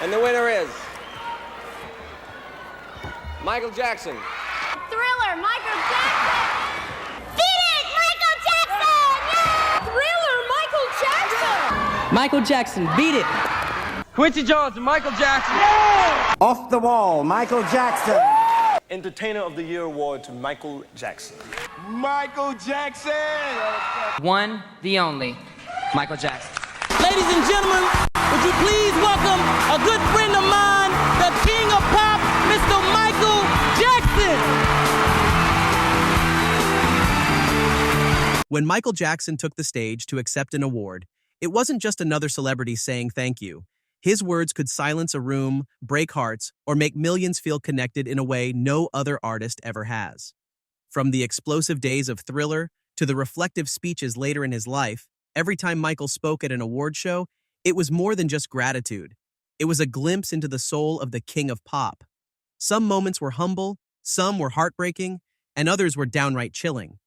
And the winner is Michael Jackson. Thriller, Michael Jackson! Beat it, Michael Jackson! Yeah! Thriller, Michael Jackson! Michael Jackson, beat it. Quincy Jones and Michael Jackson. Yeah! Off the Wall, Michael Jackson. Entertainer of the Year award to Michael Jackson. Michael Jackson! One, the only, Michael Jackson. Ladies and gentlemen, would you please welcome a good friend of mine, the king of pop, Mr. Michael Jackson. When Michael Jackson took the stage to accept an award, it wasn't just another celebrity saying thank you. His words could silence a room, break hearts, or make millions feel connected in a way no other artist ever has. From the explosive days of Thriller to the reflective speeches later in his life, every time Michael spoke at an award show, it was more than just gratitude. It was a glimpse into the soul of the king of pop. Some moments were humble, some were heartbreaking, and others were downright chilling.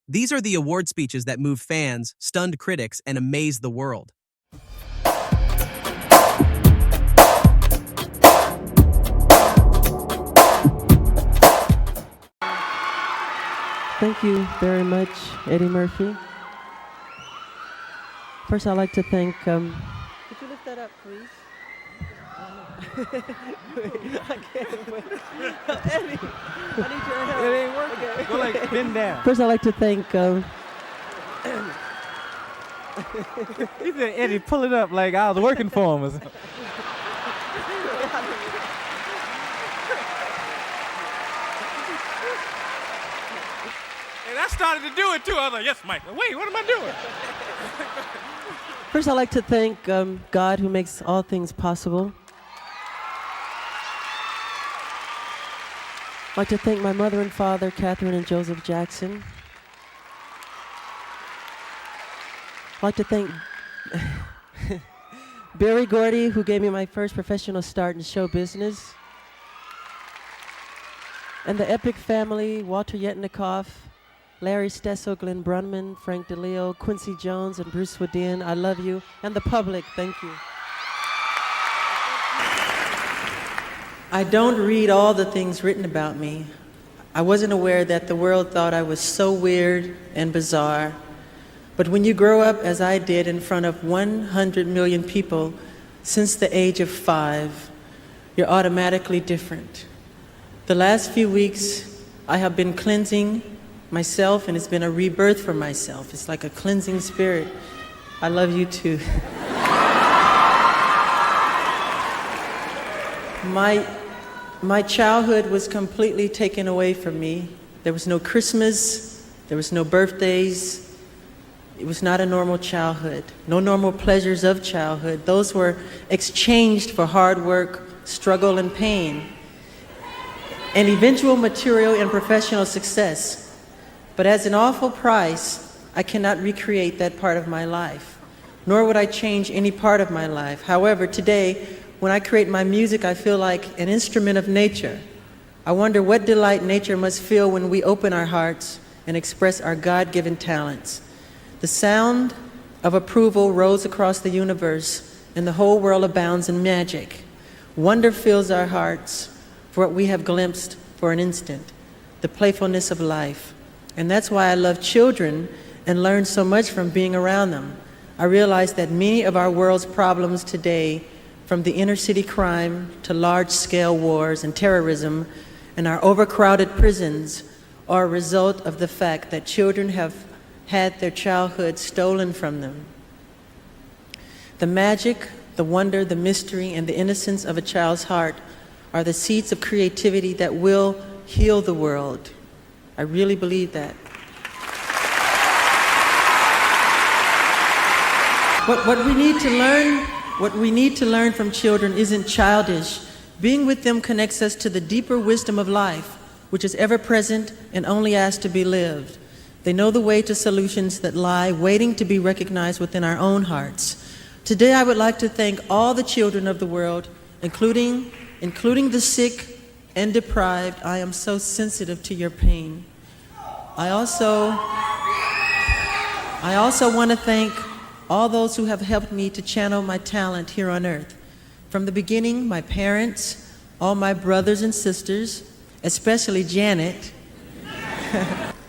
These are the award speeches that move fans, stunned critics, and amazed the world. Thank you very much, Eddie Murphy. First, I'd like to thank, could you lift that up, please? I can't wait. Eddie, I need your help. It ain't working. Okay. Go like bend down. First, I'd like to thank, He said, Eddie, pull it up like I was working for him or something. And I started to do it too. I was like, yes, Michael. Wait, what am I doing? First, I'd like to thank God, who makes all things possible. I'd like to thank my mother and father, Catherine and Joseph Jackson. I'd like to thank Barry Gordy, who gave me my first professional start in show business. And the Epic family, Walter Yetnikoff, Larry Stesso, Glenn Brunman, Frank DeLeo, Quincy Jones, and Bruce Swedien. I love you. And the public, thank you. I don't read all the things written about me. I wasn't aware that the world thought I was so weird and bizarre. But when you grow up, as I did, in front of 100 million people since the age of 5, you're automatically different. The last few weeks, I have been cleansing myself, and it's been a rebirth for myself. It's like a cleansing spirit. I love you too. My childhood was completely taken away from me. There was no Christmas, there was no birthdays. It was not a normal childhood, no normal pleasures of childhood. Those were exchanged for hard work, struggle, and pain, and eventual material and professional success. But as an awful price, I cannot recreate that part of my life, nor would I change any part of my life. However, today, when I create my music, I feel like an instrument of nature. I wonder what delight nature must feel when we open our hearts and express our God-given talents. The sound of approval rolls across the universe, and the whole world abounds in magic. Wonder fills our hearts for what we have glimpsed for an instant, the playfulness of life. And that's why I love children and learn so much from being around them. I realize that many of our world's problems today, from the inner city crime to large-scale wars and terrorism and our overcrowded prisons, are a result of the fact that children have had their childhood stolen from them. The magic, the wonder, the mystery, and the innocence of a child's heart are the seeds of creativity that will heal the world. I really believe that. What we need to learn from children isn't childish. Being with them connects us to the deeper wisdom of life, which is ever present and only asked to be lived. They know the way to solutions that lie waiting to be recognized within our own hearts. Today, I would like to thank all the children of the world, including the sick and deprived. I am so sensitive to your pain. I also want to thank all those who have helped me to channel my talent here on earth. From the beginning, my parents, all my brothers and sisters, especially Janet,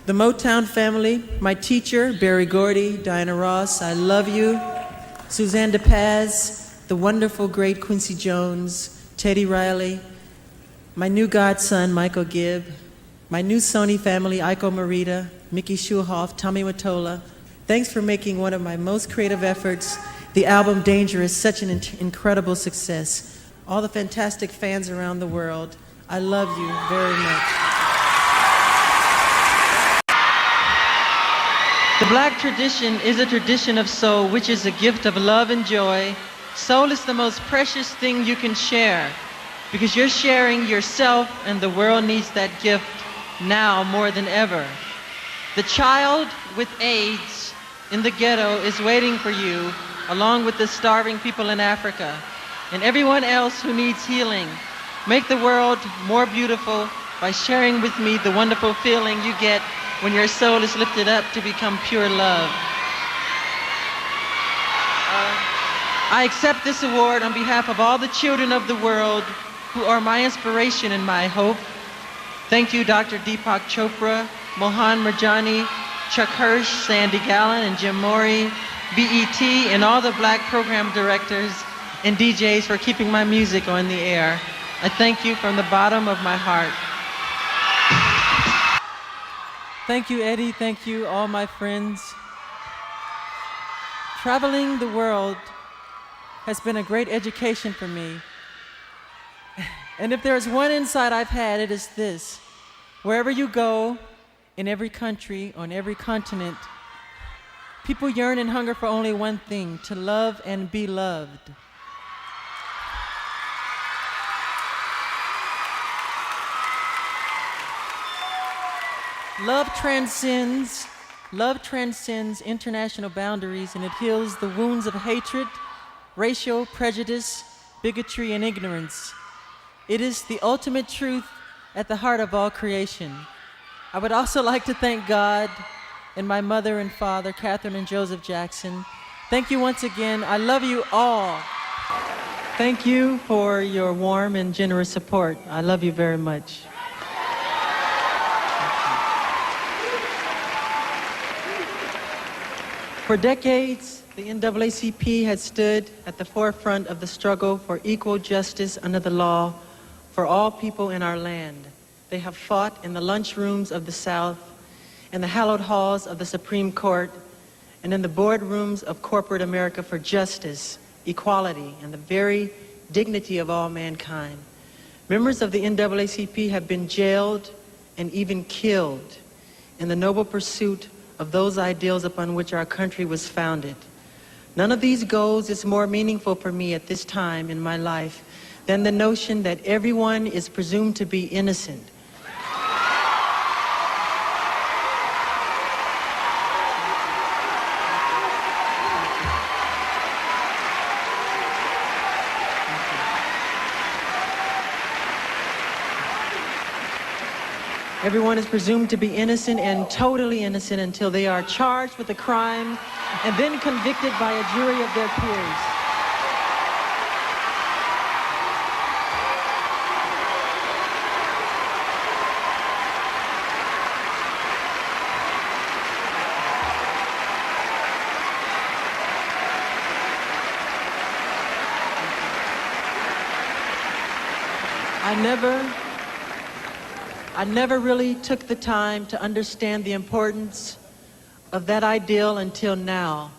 the Motown family, my teacher, Berry Gordy, Diana Ross, I love you, Suzanne DePaz, the wonderful, great Quincy Jones, Teddy Riley, my new godson, Michael Gibb, my new Sony family, Aiko Morita, Mickey Schulhoff, Tommy Mottola. Thanks for making one of my most creative efforts, the album Dangerous, such an incredible success. All the fantastic fans around the world, I love you very much. The Black tradition is a tradition of soul, which is a gift of love and joy. Soul is the most precious thing you can share, because you're sharing yourself, and the world needs that gift now more than ever. The child with AIDS in the ghetto is waiting for you, along with the starving people in Africa, and everyone else who needs healing. Make the world more beautiful by sharing with me the wonderful feeling you get when your soul is lifted up to become pure love. I accept this award on behalf of all the children of the world who are my inspiration and my hope. Thank you, Dr. Deepak Chopra, Mohan Mirjani, Chuck Hirsch, Sandy Gallen, and Jim Morey, BET, and all the Black program directors and DJs for keeping my music on the air. I thank you from the bottom of my heart. Thank you, Eddie. Thank you, all my friends. Traveling the world has been a great education for me. And if there is one insight I've had, it is this. Wherever you go, in every country, on every continent, people yearn and hunger for only one thing, to love and be loved. Love transcends international boundaries, and it heals the wounds of hatred, racial prejudice, bigotry, and ignorance. It is the ultimate truth at the heart of all creation. I would also like to thank God and my mother and father, Catherine and Joseph Jackson. Thank you once again. I love you all. Thank you for your warm and generous support. I love you very much. For decades, the NAACP has stood at the forefront of the struggle for equal justice under the law for all people in our land. They have fought in the lunchrooms of the South, in the hallowed halls of the Supreme Court, and in the boardrooms of corporate America for justice, equality, and the very dignity of all mankind. Members of the NAACP have been jailed and even killed in the noble pursuit of those ideals upon which our country was founded. None of these goals is more meaningful for me at this time in my life than the notion that everyone is presumed to be innocent. Everyone is presumed to be innocent and totally innocent until they are charged with a crime and then convicted by a jury of their peers. I never really took the time to understand the importance of that ideal until now,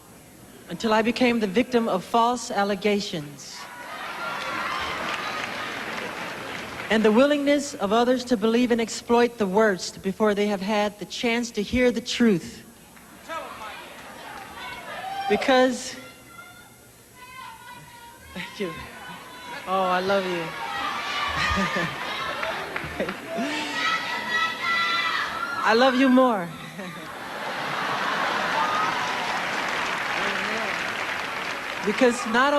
until I became the victim of false allegations. And the willingness of others to believe and exploit the worst before they have had the chance to hear the truth. Because, thank you. Oh, I love you. I love you more. Because not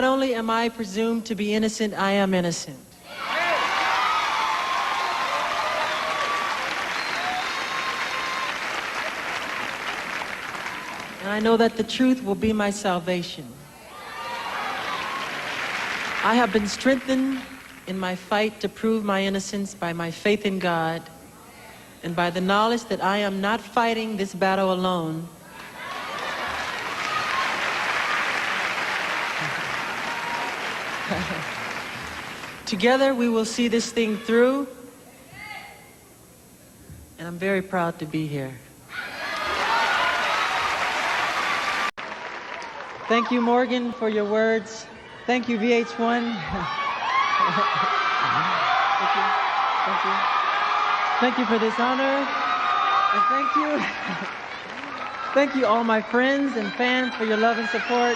only am I presumed to be innocent, I am innocent. And I know that the truth will be my salvation. I have been strengthened in my fight to prove my innocence by my faith in God and by the knowledge that I am not fighting this battle alone. Together we will see this thing through, and I'm very proud to be here. Thank you, Morgan, for your words. Thank you, VH1. Thank you. Thank you. Thank you for this honor. And thank you. Thank you, all my friends and fans, for your love and support.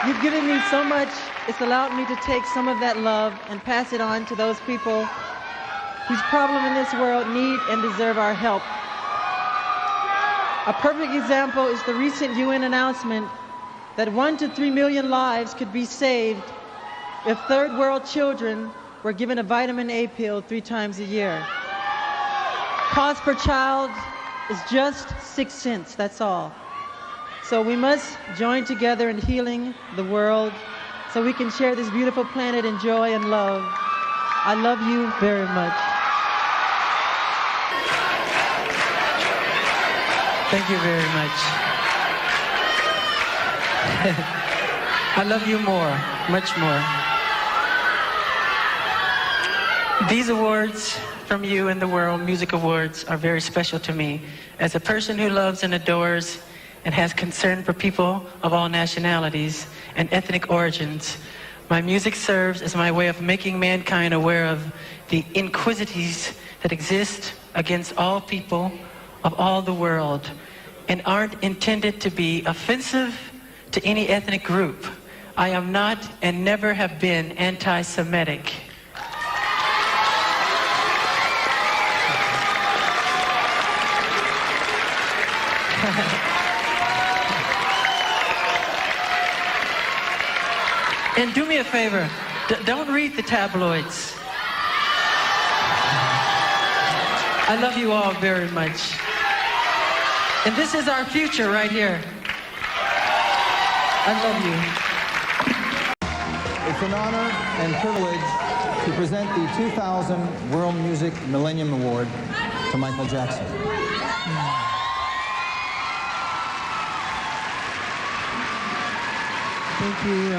You've given me so much. It's allowed me to take some of that love and pass it on to those people whose problem in this world need and deserve our help. A perfect example is the recent UN announcement that 1 to 3 million lives could be saved if third world children were given a vitamin A pill 3 times a year. Cost per child is just 6 cents, that's all. So we must join together in healing the world so we can share this beautiful planet in joy and love. I love you very much. Thank you very much. I love you more, much more. These awards from you and the World Music Awards are very special to me. As a person who loves and adores and has concern for people of all nationalities and ethnic origins, my music serves as my way of making mankind aware of the iniquities that exist against all people of all the world and aren't intended to be offensive to any ethnic group. I am not and never have been anti-Semitic. And do me a favor, don't read the tabloids. I love you all very much. And this is our future right here. I love you. It's an honor and privilege to present the 2000 World Music Millennium Award to Michael Jackson. Thank you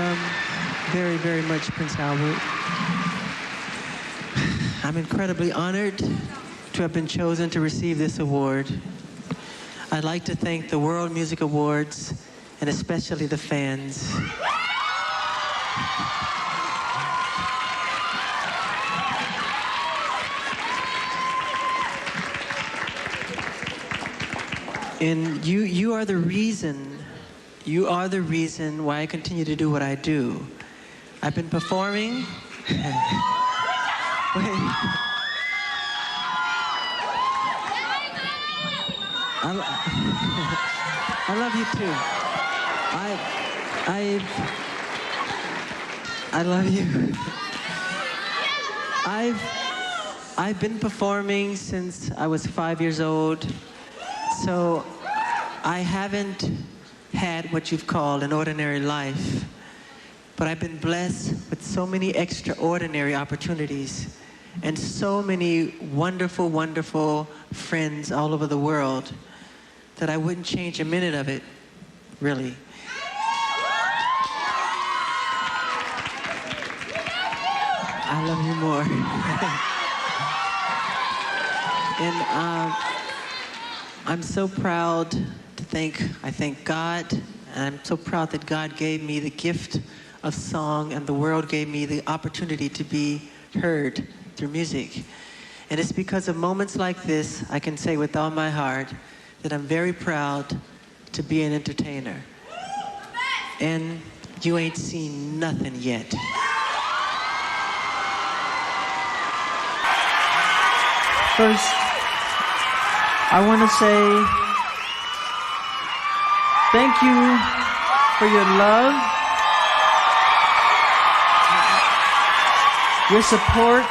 very, very much, Prince Albert. I'm incredibly honored to have been chosen to receive this award. I'd like to thank the World Music Awards and especially the fans. And you are the reason why I continue to do what I do. I've been performing. I love you too. I love you. I've been performing since I was 5 years old, so I haven't had what you've called an ordinary life, but I've been blessed with so many extraordinary opportunities and so many wonderful, wonderful friends all over the world that I wouldn't change a minute of it, really. I love you more. And I'm so proud to I thank God, and I'm so proud that God gave me the gift of song and the world gave me the opportunity to be heard through music. And it's because of moments like this, I can say with all my heart that I'm very proud to be an entertainer. And you ain't seen nothing yet. First, I want to say thank you for your love, your support,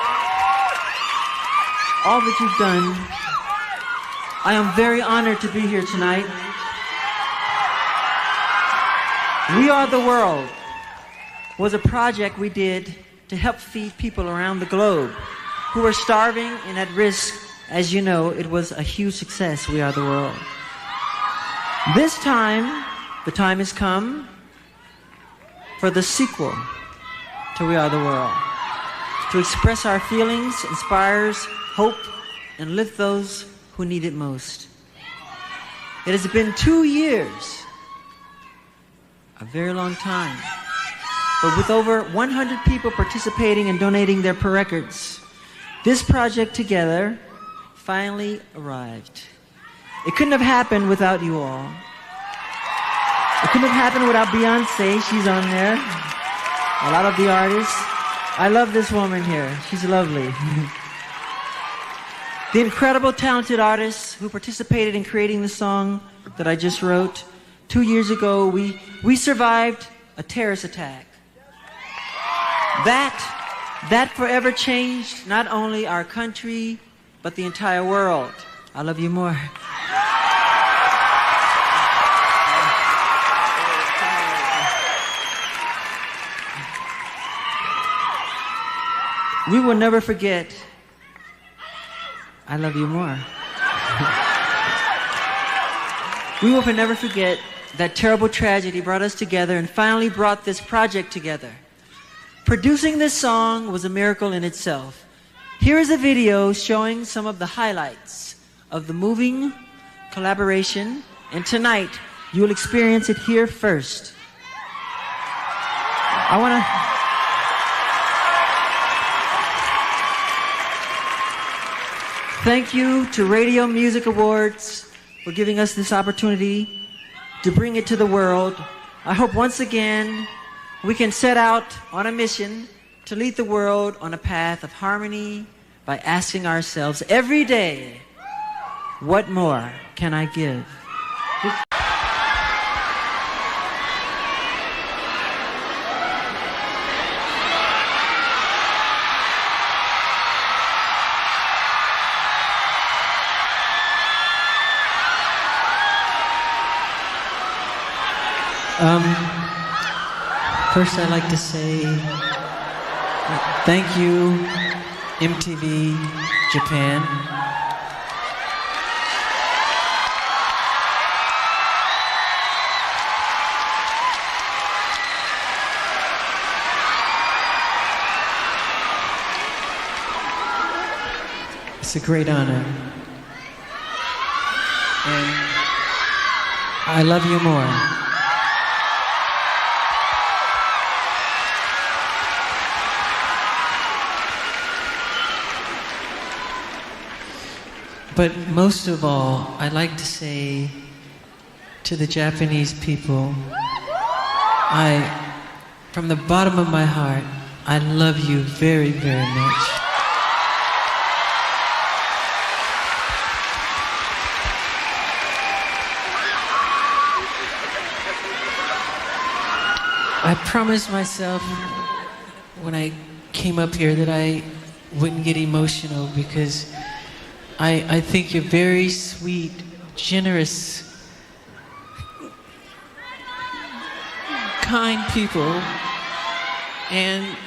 all that you've done. I am very honored to be here tonight. We are the world. was a project we did to help feed people around the globe who were starving and at risk. As you know, it was a huge success, We Are the World. This time, the time has come for the sequel to We Are the World, to express our feelings, inspires hope, and lift those who need it most. It has been 2 years, a very long time, but with over 100 people participating and donating their records, this project together finally arrived. It couldn't have happened without you all. It couldn't have happened without Beyonce. She's on there. A lot of the artists. I love this woman here. She's lovely. The incredible, talented artists who participated in creating the song that I just wrote. 2 years ago, we survived a terrorist attack. That forever changed not only our country, but the entire world. I love you more. We will never forget. I love you more. We will never forget that terrible tragedy brought us together and finally brought this project together. Producing this song was a miracle in itself. Here is a video showing some of the highlights of the moving collaboration, and tonight you will experience it here first. I want to thank you to Radio Music Awards for giving us this opportunity to bring it to the world. I hope once again we can set out on a mission to lead the world on a path of harmony by asking ourselves every day, what more can I give? First I'd like to say thank you, MTV Japan. It's a great honor. And I love you more. But most of all, I'd like to say to the Japanese people, from the bottom of my heart, I love you very, very much. I promised myself when I came up here that I wouldn't get emotional because I think you're very sweet, generous, kind people. And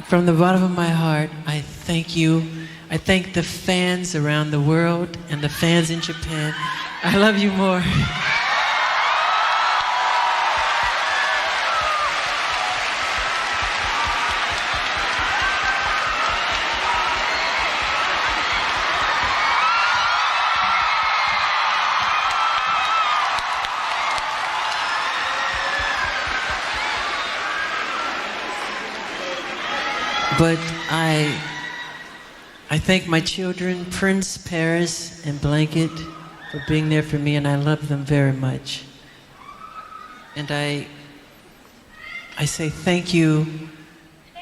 from the bottom of my heart, I thank you. I thank the fans around the world and the fans in Japan. I love you more. But I thank my children, Prince, Paris, and Blanket, for being there for me, and I love them very much. And I say thank you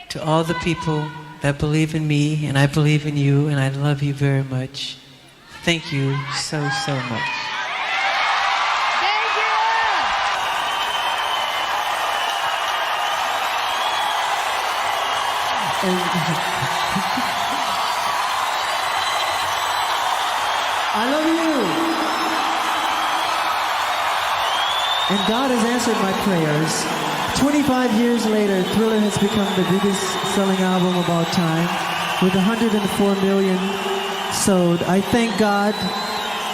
to all the people that believe in me, and I believe in you, and I love you very much. Thank you so, so much. I love you. And God has answered my prayers 25 years later, Thriller has become the biggest selling album of all time with 104 million sold. I thank God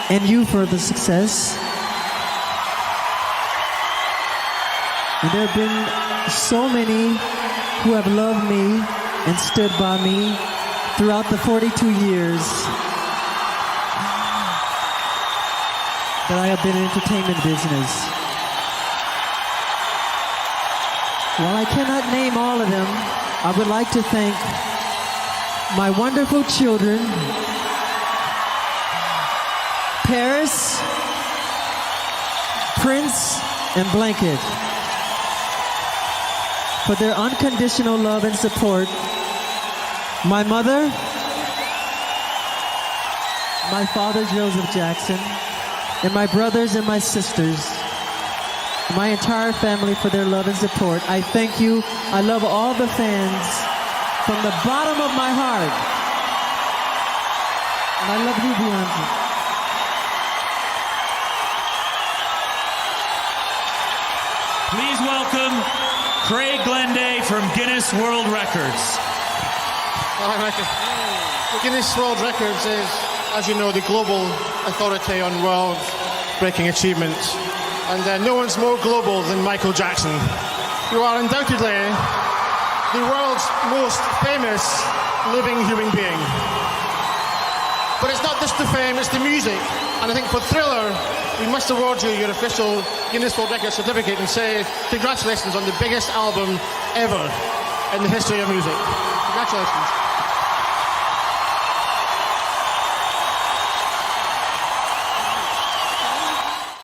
and you for the success. And there have been so many who have loved me and stood by me throughout the 42 years that I have been in the entertainment business. While I cannot name all of them, I would like to thank my wonderful children, Paris, Prince, and Blanket, for their unconditional love and support. My mother, my father, Joseph Jackson, and my brothers and my sisters, my entire family for their love and support. I thank you. I love all the fans from the bottom of my heart. And I love you, Beyonce. Please welcome Craig Glenday from Guinness World Records. Hi, Michael. The Guinness World Records is, as you know, the global authority on world-breaking achievements. And no one's more global than Michael Jackson. You are undoubtedly the world's most famous living human being. But it's not just the fame, it's the music. And I think for Thriller, we must award you your official Guinness World Records certificate and say congratulations on the biggest album ever in the history of music. Congratulations.